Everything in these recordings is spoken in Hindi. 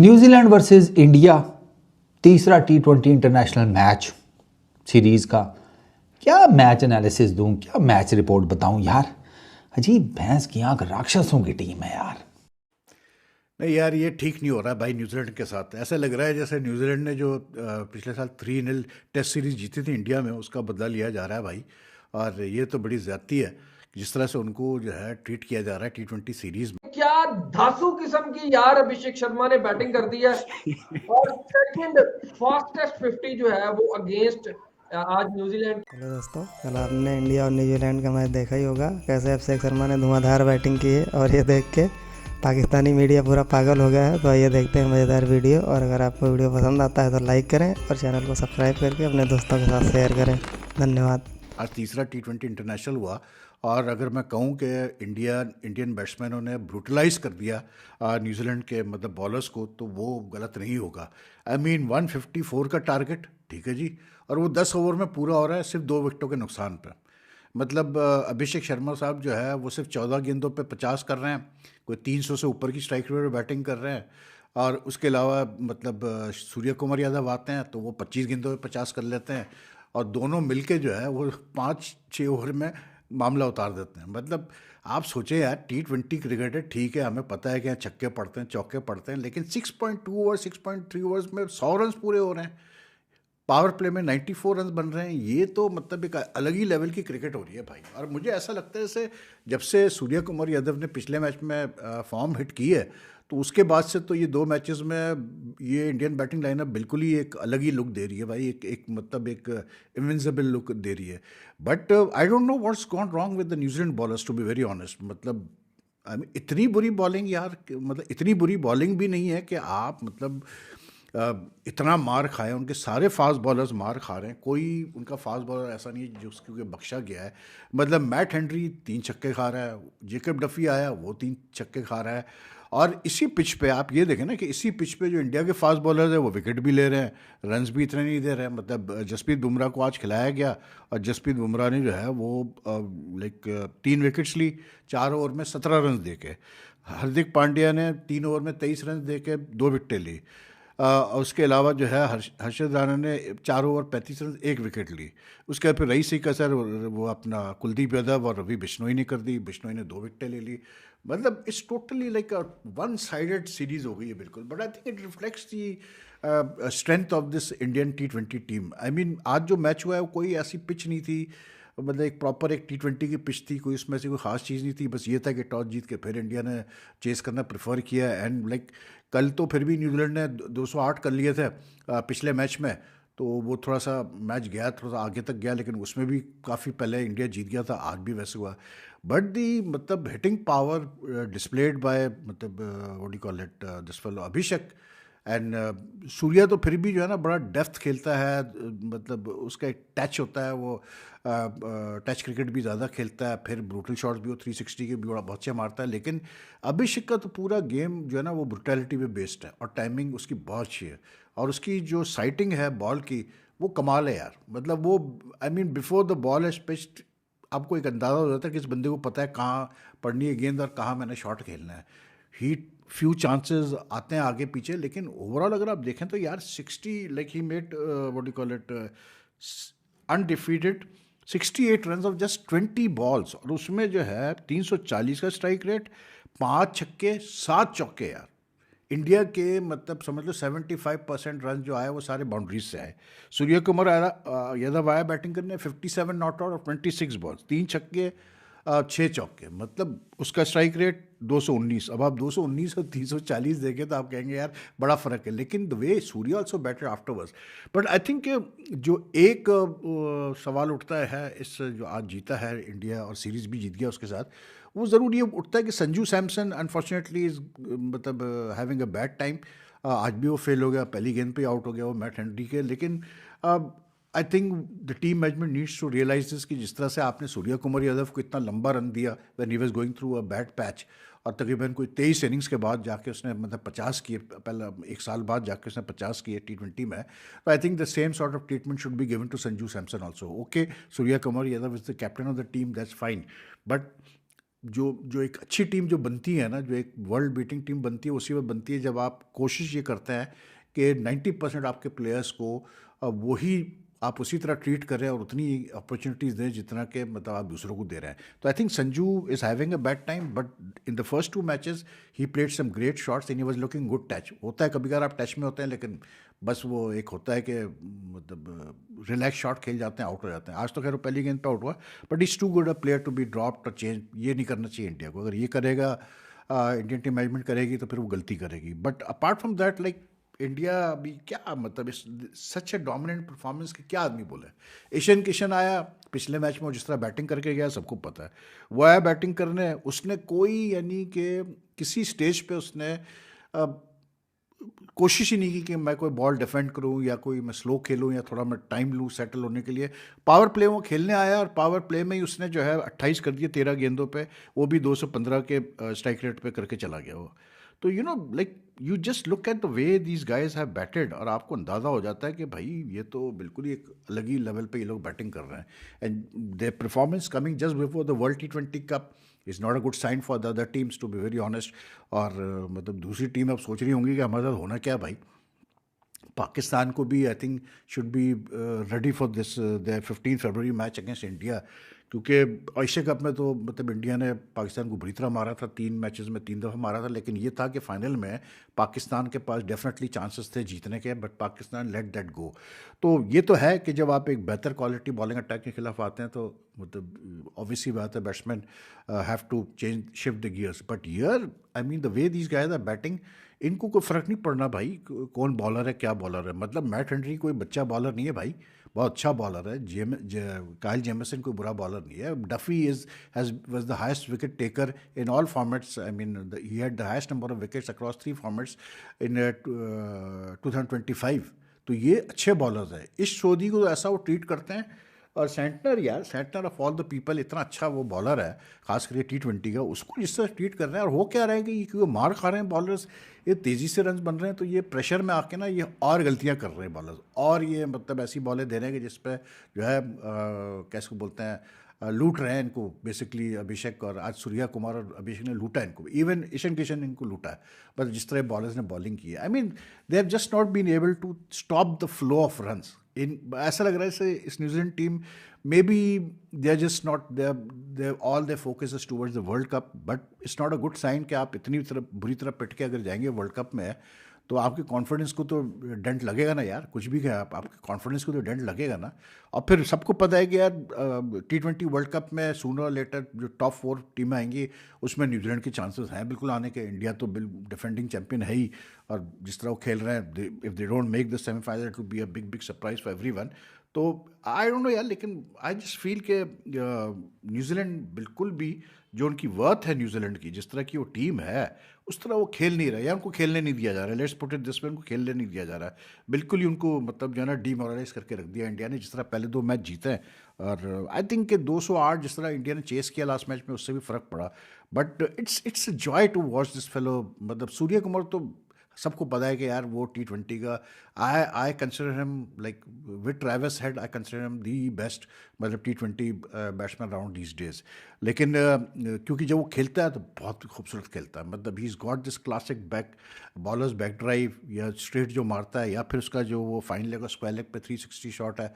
न्यूजीलैंड वर्सेस इंडिया, तीसरा टी20 इंटरनेशनल मैच सीरीज़ का। क्या मैच एनालिसिस दूं, क्या मैच रिपोर्ट बताऊं यार। अजीब भैंस की आंख राक्षसों की टीम है यार। नहीं यार, ये ठीक नहीं हो रहा भाई। न्यूजीलैंड के साथ ऐसा लग रहा है जैसे न्यूजीलैंड ने जो पिछले साल 3-0 टेस्ट सीरीज जीती थी इंडिया में, उसका बदला लिया जा रहा है भाई। और ये तो बड़ी ज्यादती है जिस तरह से उनको जो है ट्रीट किया जा रहा है T20 सीरीज में। क्या धांसू किस्म की यार अभिषेक शर्मा ने बैटिंग कर दी है। और सेकंड फास्टेस्ट 50 जो है वो अगेंस्ट आज न्यूजीलैंड। हेलो दोस्तों, कल आपने इंडिया और न्यूजीलैंड का मैच देखा ही होगा, कैसे अभिषेक शर्मा ने धुआंधार बैटिंग की है। और ये देख के पाकिस्तानी मीडिया पूरा पागल हो गया है। तो ये देखते हैं मज़ेदार वीडियो। और अगर आपको वीडियो पसंद आता है तो लाइक करें और चैनल को सब्सक्राइब करके अपने दोस्तों के साथ शेयर करें। धन्यवाद। आज तीसरा T20 इंटरनेशनल हुआ और अगर मैं कहूँ कि इंडियन बैट्समैनों ने ब्रूटलाइज कर दिया न्यूजीलैंड के मतलब बॉलर्स को, तो वो गलत नहीं होगा। आई मीन 154 का टारगेट, ठीक है जी, और वो 10 ओवर में पूरा हो रहा है सिर्फ 2 विकेटों के नुकसान पर। मतलब अभिषेक शर्मा साहब जो है वो सिर्फ 14 गेंदों पे 50 कर रहे हैं, कोई 300 से ऊपर की स्ट्राइक रेट में बैटिंग कर रहे हैं। और उसके अलावा मतलब सूर्य कुमार यादव आते हैं तो वो 25 गेंदों पे 50 कर लेते हैं, और दोनों मिलके जो है वो 5-6 ओवर में मामला उतार देते हैं। मतलब आप सोचें यार, T20 क्रिकेट है, ठीक है, हमें पता है कि यहाँ छक्के पड़ते हैं, चौके पड़ते हैं, लेकिन 6.2 ओवर 6.3 ओवर्स में 100 रन पूरे हो रहे हैं। पावर प्ले में 94 रन बन रहे हैं। ये तो मतलब एक अलग ही लेवल की क्रिकेट हो रही है भाई। और मुझे ऐसा लगता है जैसे जब से सूर्य कुमार यादव ने पिछले मैच में फॉर्म हिट की है, तो उसके बाद से तो ये 2 मैचेस में ये इंडियन बैटिंग लाइनअप बिल्कुल ही एक अलग ही लुक दे रही है भाई। एक मतलब एक इनविंसिबल लुक दे रही है। But I don't know what's gone wrong with the New Zealand bowlers, to be very honest. मतलब इतनी बुरी बॉलिंग यार, मतलब इतनी बुरी बॉलिंग भी नहीं है कि आप मतलब इतना मार खाए। उनके सारे फास्ट बॉलर्स मार खा रहे हैं, कोई उनका फास्ट बॉलर ऐसा नहीं है जिसको बख्शा गया है। मतलब मैट हेनरी 3 छक्के खा रहा है, जेकब डफी आया वो 3 छक्के खा रहा है। और इसी पिच पे आप ये देखें ना कि इसी पिच पे जो इंडिया के फास्ट बॉलर्स हैं वो विकेट भी ले रहे हैं, रन्स भी इतने नहीं दे रहे हैं। मतलब जसप्रीत बुमराह को आज खिलाया गया और जसप्रीत बुमराह ने जो है वो लाइक 3 विकेट्स ली 4 ओवर में 17 रन दे के। हार्दिक पांड्या ने 3 ओवर में 23 रन दे के 2 विकेटें ली। और उसके अलावा जो है हर्षद राणा ने 4 ओवर 35 रन 1 विकेट ली। उसके बाद फिर रईसी का सर वो अपना कुलदीप यादव और रवि बिश्नोई ने कर दी, बिश्नोई ने 2 विकेटें ले ली। मतलब it's totally like a one sided series हो गई है बिल्कुल। But I think it reflects the strength of this Indian T20 team. I mean आज जो मैच हुआ है वो कोई ऐसी पिच नहीं थी, मतलब एक प्रॉपर एक T20 की पिच थी, कोई उसमें से कोई ख़ास चीज़ नहीं थी। बस ये था कि टॉस जीत के फिर इंडिया ने चेस करना प्रेफर किया। एंड लाइक कल तो फिर भी न्यूजीलैंड ने 208 कर लिए थे पिछले मैच में, तो वो थोड़ा सा मैच गया, थोड़ा सा आगे तक गया, लेकिन उसमें भी काफ़ी पहले इंडिया जीत गया था। आज भी वैसे हुआ। बट दी मतलब हिटिंग पावर डिस्प्लेड बाय मतलब what do call it this fellow Abhishek and Surya, तो फिर भी जो है ना बड़ा डेप्थ खेलता है। मतलब उसका एक टच होता है, वो टच क्रिकेट भी ज़्यादा खेलता है। फिर ब्रूटल शॉट्स भी वो 360 के भी बड़ा बहुत अच्छा मारता है। लेकिन अभिषेक का तो पूरा गेम जो है ना वो ब्रुटैलिटी पे बेस्ड है, और टाइमिंग उसकी बहुत अच्छी है। और उसकी जो साइटिंग है बॉल की वो कमाल है यार। मतलब वो I mean before the ball है पिच्ड, आपको एक अंदाज़ा हो जाता है कि इस बंदे को पता है कहाँ पड़नी है गेंद और कहाँ मैंने शॉट खेलना है। ही फ्यू चांसेस आते हैं आगे पीछे, लेकिन ओवरऑल अगर आप देखें तो यार 60 like he made what do call it undefeated 68 run of just 20 balls, और उसमें जो है 340 का स्ट्राइक रेट, 5 छक्के 7 चौके यार। इंडिया के मतलब समझ लो 75% रन जो आए वो सारे बाउंड्रीज से आए। सूर्य कुमार यादव आया बैटिंग करने, 57 नॉट आउट और 26 बॉल्स, 3 छक्के 6 चौके। मतलब उसका स्ट्राइक रेट 219। अब आप 219 और 340 देखें तो आप कहेंगे यार बड़ा फ़र्क है, लेकिन the way Surya also batter afterwards. But I think जो एक सवाल उठता है इस जो आज जीता है इंडिया और सीरीज़ भी जीत गया उसके साथ, वो ज़रूर ये उठता है कि संजू सैमसन अनफॉर्चुनेटली इज़ मतलब हैविंग अ बैड टाइम। आज भी वो फेल हो गया, पहली गेंद पे आउट हो गया वो मैट हेनरी के। लेकिन I think the team management needs to realise this कि जिस तरह से आपने सूर्य कुमार यादव को इतना लंबा रन दिया when he was going through a bad patch, और तकरीबन कोई 23 इनिंग्स के बाद जाके उसने मतलब 50 किए, पहला 1 साल बाद जाके उसने 50 किए T20 में। तो I think the same sort of treatment should be given to Sanju Samson also. Okay, Surya Kumar Yadav is the captain of the team, that's fine, but जो एक अच्छी टीम जो बनती है ना, जो एक वर्ल्ड बीटिंग टीम बनती है, उसी में बनती है जब आप कोशिश ये करते हैं कि 90% आपके प्लेयर्स को वही आप उसी तरह ट्रीट करें और उतनी अपॉर्चुनिटीज़ दें जितना कि मतलब आप दूसरों को दे रहे हैं। तो I think Sanju is having a bad time, but in the first 2 matches he played some great shots and he was looking good touch. होता है कभी कभार आप टच में होते हैं, लेकिन बस वो एक होता है कि मतलब रिलैक्स शॉट खेल जाते हैं, आउट हो जाते हैं। आज तो खैर वो पहली गेंद पे आउट हुआ, but is too good a player to be dropped और चेंज। ये नहीं करना चाहिए इंडिया को। अगर ये करेगा, इंडियन टीम मैनेजमेंट करेगी तो फिर वो गलती करेगी। But apart from that, like India अभी क्या मतलब इस सच ए डोमिनेंट परफॉर्मेंस के क्या आदमी बोले। ईशान किशन आया पिछले मैच में, वो जिस तरह बैटिंग करके गया सबको पता है। वो आया बैटिंग करने, उसने कोई यानी कि किसी स्टेज पे उसने कोशिश ही नहीं की कि मैं कोई बॉल डिफेंड करूं या कोई मैं स्लो खेलूं या थोड़ा मैं टाइम लूं सेटल होने के लिए। पावर प्ले वो खेलने आया और पावर प्ले में ही उसने जो है 28 कर दिए 13 गेंदों पे, वो भी 215 के स्ट्राइक रेट पे करके चला गया वो। तो you know like you just look at the way these guys have batted और आपको अंदाज़ा हो जाता है कि भाई ये तो बिल्कुल ही एक अलग ही लेवल पे ये लोग बैटिंग कर रहे हैं। And their performance coming just before the World T20 Cup is not a good sign for the other teams, to be very honest. और मतलब दूसरी टीम अब सोच रही होंगी कि हमारे साथ होना क्या है भाई। पाकिस्तान को भी I think should be ready for this the 15 February match against India, क्योंकि एशिया कप में तो मतलब इंडिया ने पाकिस्तान को बुरी तरह मारा था, 3 मैचेस में 3 दफ़ा मारा था। लेकिन ये था कि फाइनल में पाकिस्तान के पास डेफिनेटली चांसेस थे जीतने के, but Pakistan let that go. तो ये तो है कि जब आप एक बेहतर क्वालिटी बॉलिंग अटैक के खिलाफ आते हैं तो मतलब ऑब्वियसली बात है batsman have to change shift the gears. But here I mean the way these guys are batting, इनको कोई फ़र्क नहीं पड़ना भाई कौन बॉलर है क्या बॉलर है। मतलब मैट हेनरी कोई बच्चा बॉलर नहीं है भाई, बहुत अच्छा बॉलर है। काइल जेमिसन कोई बुरा बॉलर नहीं है। Duffy was the highest wicket taker in all formats. I mean he had the highest number of wickets across 3 formats in 2025। तो ये अच्छे बॉलर्स हैं। इस सोधी को तो ऐसा वो ट्रीट करते हैं। और सेंटनर, यार Santner of all the people, इतना अच्छा वो बॉलर है खास करके T20 का, उसको जिस तरह ट्रीट कर रहे हैं। और हो क्या रहा है कि क्योंकि मार खा रहे हैं बॉलर्स, ये तेज़ी से रन बन रहे हैं, तो ये प्रेशर में आके ना ये और गलतियां कर रहे हैं बॉलर्स। और ये मतलब ऐसी बॉलें दे रहे हैं कि जिस पे जो है कैसे बोलते हैं लूट रहे हैं इनको बेसिकली अभिषेक। और आज सूर्या कुमार और अभिषेक ने लूटा इनको, इवन ईशान किशन इनको लूटा है। बस जिस तरह बॉलर्स ने बॉलिंग की है, I mean they have just not been able to stop the flow of runs. ऐसा लग रहा है जैसे इस New Zealand team may be they are just not they all they focus is towards the World Cup. But it's not a good sign कि आप इतनी बुरी तरह पिट के अगर जाएंगे वर्ल्ड कप में, तो आपके कॉन्फिडेंस को तो डेंट लगेगा ना यार। कुछ भी क्या आपके कॉन्फिडेंस को तो डेंट लगेगा ना। और फिर सबको पता है कि यार T20 वर्ल्ड कप में सूनर और लेटर जो टॉप 4 टीमें आएंगी उसमें न्यूजीलैंड के चांसेस हैं बिल्कुल आने के। इंडिया तो डिफेंडिंग चैंपियन है ही, और जिस तरह वो खेल रहे हैं, if they don't make the semifinal it will be a big big surprise for everyone. तो आई डोंट नो यार, लेकिन आई जस्ट फील के न्यूजीलैंड बिल्कुल भी जो उनकी वर्थ है न्यूजीलैंड की, जिस तरह की वो टीम है उस तरह वो खेल नहीं रहा है, या उनको खेलने नहीं दिया जा रहा है। Let's put it this way, उनको खेलने नहीं दिया जा रहा है बिल्कुल ही। उनको मतलब जो है ना डीमोरलाइज करके रख दिया इंडिया ने, जिस तरह पहले 2 मैच जीते हैं। और आई थिंक कि 208 जिस तरह इंडिया ने चेस किया लास्ट मैच में, उससे भी फ़र्क पड़ा। But it's joy to watch this fellow. मतलब सूर्य कुमार तो सबको पता है कि यार वो T20 का I consider him like with Travis head, I consider him the best मतलब T20 batsman around these days. लेकिन क्योंकि जब वो खेलता है तो बहुत खूबसूरत खेलता है। मतलब he is got this classic back bowlers back drive, या स्ट्रेट जो मारता है, या फिर उसका जो वो फाइन लेग और स्क्वायर लेग पे 360 शॉट है,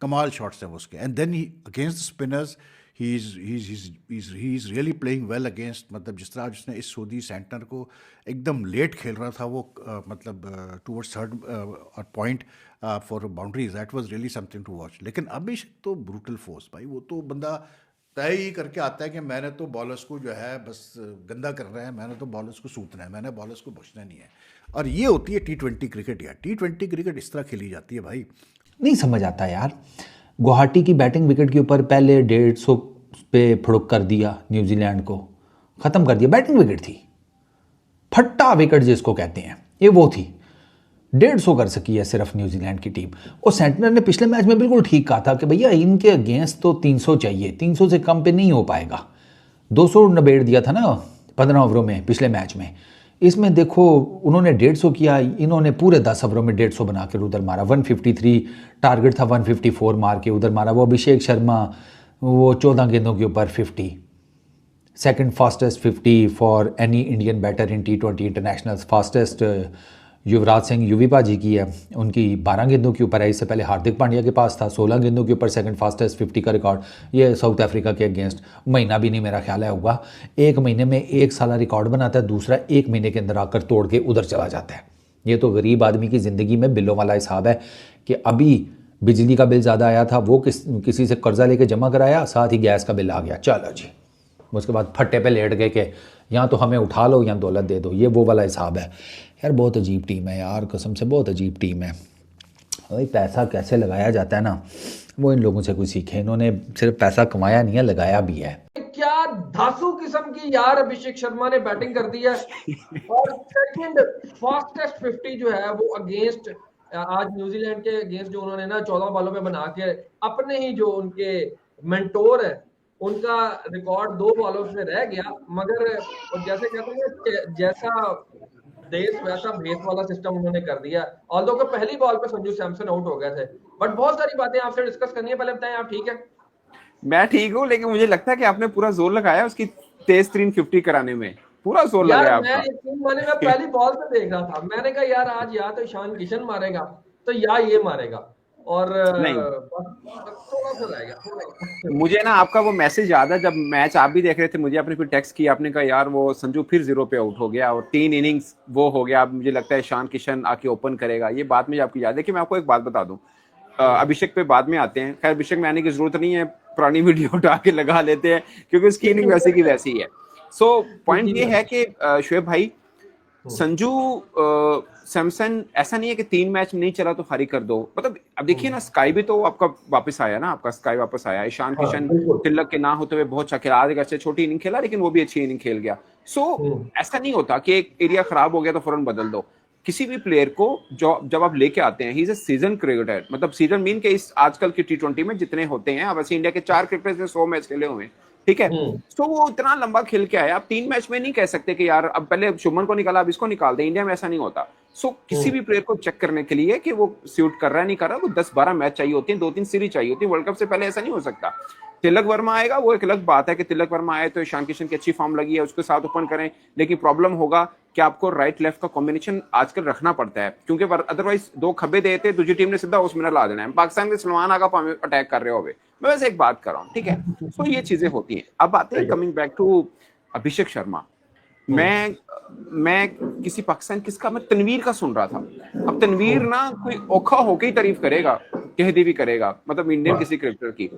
कमाल शॉट्स हैं वो उसके। And then he against the spinners he is really playing well against. मतलब जिस तरह जिसने इस सोधी सेंटनर को एकदम लेट खेल रहा था वो मतलब towards third point for boundaries, that was really something to watch. लेकिन अभिषेक तो ब्रूटल फोर्स भाई, वो तो बंदा तय ही करके आता है कि मैंने तो बॉलर्स को जो है बस गंदा कर रहे हैं, मैंने तो बॉलर्स को सूतना है, मैंने बॉलर्स को बचना नहीं है। और ये होती है T20 क्रिकेट यार। T20 क्रिकेट इस तरह खेली जाती है भाई। नहीं समझ आता यार। गुवाहाटी की बैटिंग विकेट के ऊपर पहले 150 पे फड़ुक कर दिया, न्यूजीलैंड को ख़त्म कर दिया। बैटिंग विकेट थी, फट्टा विकेट जिसको कहते हैं, ये वो थी। 150 कर सकी है सिर्फ न्यूजीलैंड की टीम। और सेंटनर ने पिछले मैच में बिल्कुल ठीक कहा था कि भैया इनके अगेंस्ट तो 300 चाहिए, 300 से कम पे नहीं हो पाएगा। 200 नबेड़ दिया था ना 15 ओवरों में पिछले मैच में। इसमें देखो उन्होंने 150 किया, इन्होंने पूरे 10 ओवरों में 150 बना के उधर मारा। 153 टारगेट था, 154 मार के उधर मारा। वो अभिषेक शर्मा वो 14 गेंदों के ऊपर 50। Second fastest 50 for any Indian batter in T20 internationals. Fastest Yuvraj Singh Yuvi पाजी की है, उनकी 12 गेंदों के ऊपर है। इससे पहले हार्दिक पांड्या के पास था 16 गेंदों के ऊपर सेकंड फास्टेस्ट 50 का रिकॉर्ड। ये साउथ अफ्रीका के अगेंस्ट महीना भी नहीं मेरा ख्याल है होगा। एक महीने में एक साला रिकॉर्ड बनाता है, दूसरा एक महीने के अंदर आकर तोड़ के उधर चला जाता है। ये तो गरीब आदमी की ज़िंदगी में बिलों वाला हिसाब है कि अभी बिजली का बिल ज़्यादा आया था, वो किसी से कर्जा लेके जमा कराया, साथ ही गैस का बिल आ गया, चलो जी। उसके बाद फट्टे पे लेट गए कि यहाँ तो हमें उठा लो या दौलत दे दो, ये वो वाला हिसाब है। यार बहुत अजीब टीम है यार, कसम से बहुत अजीब टीम है। भाई पैसा कैसे लगाया जाता है ना, वो इन लोगों से कुछ सीखे। इन्होंने सिर्फ पैसा कमाया नहीं है, लगाया भी है। क्या धांसू किस्म की यार अभिषेक शर्मा ने बैटिंग कर दी है और सेकंड फास्टेस्ट 50 जो है वो अगेंस्ट आज न्यूजीलैंड के अगेंस्ट जो उन्होंने ना 14 बॉलों पे बना के अपने ही जो उनके मेंटोर है उनका रिकॉर्ड 2 बॉलों पे रह गया। मगर जैसे कहते हैं जैसा देश वैसा भेस वाला सिस्टम उन्होंने कर दिया। ऑल्दो कि पहली बॉल पे संजू सैमसन आउट हो गए थे। बट बहुत सारी बातें आपसे डिस्कस करनी है, पहले बताएं आप ठीक है? मैं ठीक हूँ, लेकिन मुझे लगता है कि आपने पूरा जोर लगाया उसकी तेज तरीन 50 कराने में, पूरा जोर लगाया आपका। मैं पहली बॉल से देख रहा था, मैंने कहा यार आज या तो ईशान किशन मारेगा तो या ये मारेगा, और नहीं, थोड़ा सा रहेगा। मुझे ना आपका वो मैसेज याद है, जब मैच आप भी देख रहे थे, मुझे आपने फिर टेक्स्ट किया, आपने कहा यार वो संजू फिर 0 पे आउट हो गया और 3 इनिंग्स वो हो गया, अब मुझे लगता है ईशान किशन आके ओपन करेगा। ये बात मुझे आपकी याद है। कि मैं आपको एक बात बता दूं, अभिषेक पे बाद में आते हैं। खैर अभिषेक में आने की जरूरत नहीं है, पुरानी वीडियो उठा के लगा लेते हैं क्योंकि उसकी इनिंग वैसी की वैसी है। सो पॉइंट ये है कि शुएब भाई, संजू सैमसन ऐसा नहीं है कि 3 मैच में नहीं चला तो खाली कर दो। मतलब अब देखिए ना, स्काई भी तो आपका वापस आया ना, आपका स्काई वापस आया। ईशान किशन तिलक के ना होते हुए बहुत अच्छा खेला, आज अच्छे छोटी इनिंग खेला लेकिन वो भी अच्छी इनिंग खेल गया। सो ऐसा नहीं होता कि एक एरिया खराब हो गया तो फौरन बदल दो। किसी भी प्लेयर को जब आप लेके आते हैं, he is a season cricketer. मतलब सीजन मीन के इस आजकल की T20 में जितने होते हैं, अब ऐसे इंडिया के 4 क्रिकेटर्स ने 100 मैच खेले हुए हैं, ठीक है। तो वो इतना लंबा खेल के आया। आप 3 मैच में नहीं कह सकते कि यार अब पहले शुभमन को निकाला अब इसको निकाल दे। इंडिया में ऐसा नहीं होता। सो किसी भी प्लेयर को चेक करने के लिए कि वो सूट कर रहा है नहीं कर रहा, वो 10-12 मैच चाहिए होते हैं, 2-3 सीरीज चाहिए होती है। वर्ल्ड कप से पहले ऐसा नहीं हो सकता। तिलक वर्मा आएगा, वो एक अलग बात है कि तिलक वर्मा आए तो ईशान किशन की अच्छी फॉर्म लगी है, उसके साथ ओपन करें। लेकिन प्रॉब्लम होगा कि आपको राइट लेफ्ट का कॉम्बिनेशन आजकल रखना पड़ता है, क्योंकि अदरवाइज 2 खब्बे देते दूसरी टीम ने सीधा उसमें ला देना है। पाकिस्तान के सलमान आगा अटैक कर रहे हो, मैं वैसे एक बात कर रहा हूँ, ठीक है। तो ये चीजें होती हैं। अब बात है coming back to Abhishek Sharma. मैं किसी पाकिस्तान किसका, मैं तनवीर का सुन रहा था। अब तनवीर ना कोई औखा होके ही तारीफ करेगा, कह दी भी करेगा, मतलब इंडियन किसी क्रिकेटर की,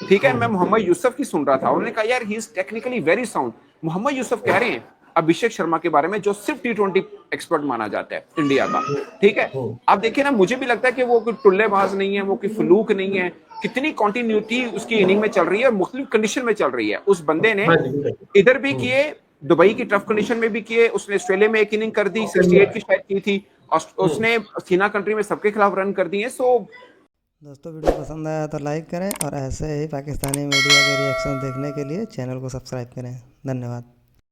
ठीक है। मैं मोहम्मद यूसुफ की सुन रहा था, उन्होंने कहा यार he is technically very sound. Mohammad Yousuf कह रहे हैं अभिषेक शर्मा के बारे में, जो सिर्फ T20 एक्सपर्ट माना जाता है इंडिया का, ठीक है। आप देखिए ना, मुझे भी लगता है कि वो कोई टुल्लेबाज नहीं है, वो कोई फ्लूक नहीं है। कितनी कंटिन्यूटी उसकी इनिंग में चल रही है और मुख्तलिफ कंडीशन में चल रही है। उस बंदे ने इधर भी किए, दुबई की टफ कंडीशन में भी किए, उसने ऑस्ट्रेलिया में एक इनिंग कर दी, 68 की शायद की थी, उसने सीना कंट्री में सबके खिलाफ रन कर दिए। सो दोस्तों वीडियो पसंद आया तो लाइक करें और ऐसे ही पाकिस्तानी मीडिया के रिएक्शन देखने के लिए चैनल को सब्सक्राइब करें। धन्यवाद।